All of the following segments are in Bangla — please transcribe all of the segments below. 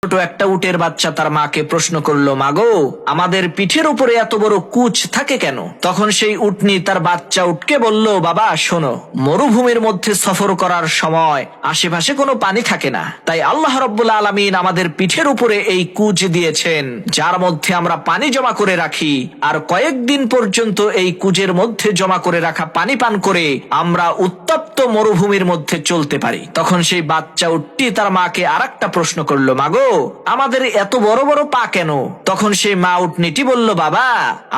ছোট একটা উটের বাচ্চা তার মাকে প্রশ্ন করলো, মাগো, আমাদের পিঠের উপরে এত বড় কুচ থাকে কেন? তখন সেই উটনি তার বাচ্চা উটকে বলল, বাবা শোনো, মরুভূমির মধ্যে সফর করার সময় আশেপাশে কোনো পানি থাকে না, তাই আল্লাহ রাব্বুল আলামিন আমাদের পিঠের উপরে এই কুচ দিয়েছেন, যার মধ্যে আমরা পানি জমা করে রাখি, আর কয়েকদিন পর্যন্ত এই কুজের মধ্যে জমা করে রাখা পানি পান করে আমরা উত্তপ্ত মরুভূমির মধ্যে চলতে পারি। তখন সেই বাচ্চা উটটি তার মাকে আরেকটা প্রশ্ন করলো, মাগো, আমাদের এত বড় বড় পা কেন? তখন সেই মা উটনিটি বলল, বাবা,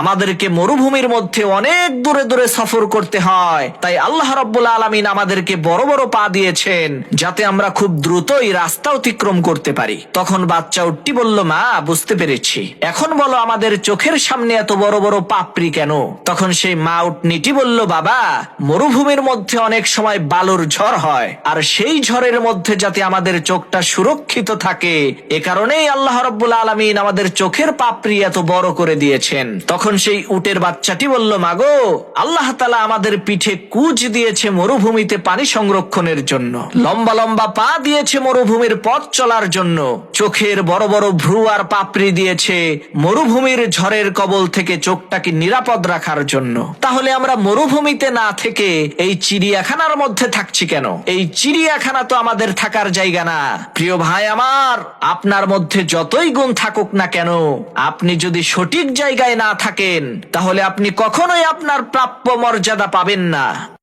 আমাদেরকে মরুভূমির মধ্যে অনেক দূরে দূরে সফর করতে হয়, তাই আল্লাহ রাব্বুল আলামিন আমাদেরকে বড় বড় পা দিয়েছেন, যাতে আমরা খুব দ্রুতই রাস্তা অতিক্রম করতে পারি। তখন বাচ্চা উটটি বলল, মা, বুঝতে পেরেছি, এখন বলো আমাদের চোখের সামনে এত বড় বড় পাপড়ি কেন? তখন সেই মা উটনিটি বলল, বাবা, মরুভূমির মধ্যে অনেক সময় বালুর ঝড় হয়, আর সেই ঝড়ের মধ্যে যাতে আমাদের চোখটা সুরক্ষিত থাকে, এ কারণেই আল্লাহ রাব্বুল আলামিন আমাদের চোখের পাপড়ি এত বড় করে দিয়েছেন। তখন সেই উটের বাচ্চাটি বলল, মাগো, আল্লাহ তাআলা আমাদের পিঠে কুচ দিয়েছে মরুভূমিতে পানি সংরক্ষণের জন্য, লম্বা লম্বা পা দিয়েছে মরুভূমির পথ চলার জন্য, চোখের বড় বড় ভ্রু আর পাপড়ি দিয়েছে মরুভূমির ঝড়ের কবল থেকে চোখটাকে নিরাপদ রাখার জন্য। তাহলে আমরা মরুভূমিতে না থেকে এই চিড়িয়াখানার মধ্যে থাকছি কেন? এই চিড়িয়াখানা তো আমাদের থাকার জায়গা না। প্রিয় ভাই আমার, আপনার মধ্যে যতই গুণ থাকুক না কেন, আপনি যদি সঠিক জায়গায় না থাকেন, তাহলে আপনি কখনোই আপনার প্রাপ্য মর্যাদা পাবেন না।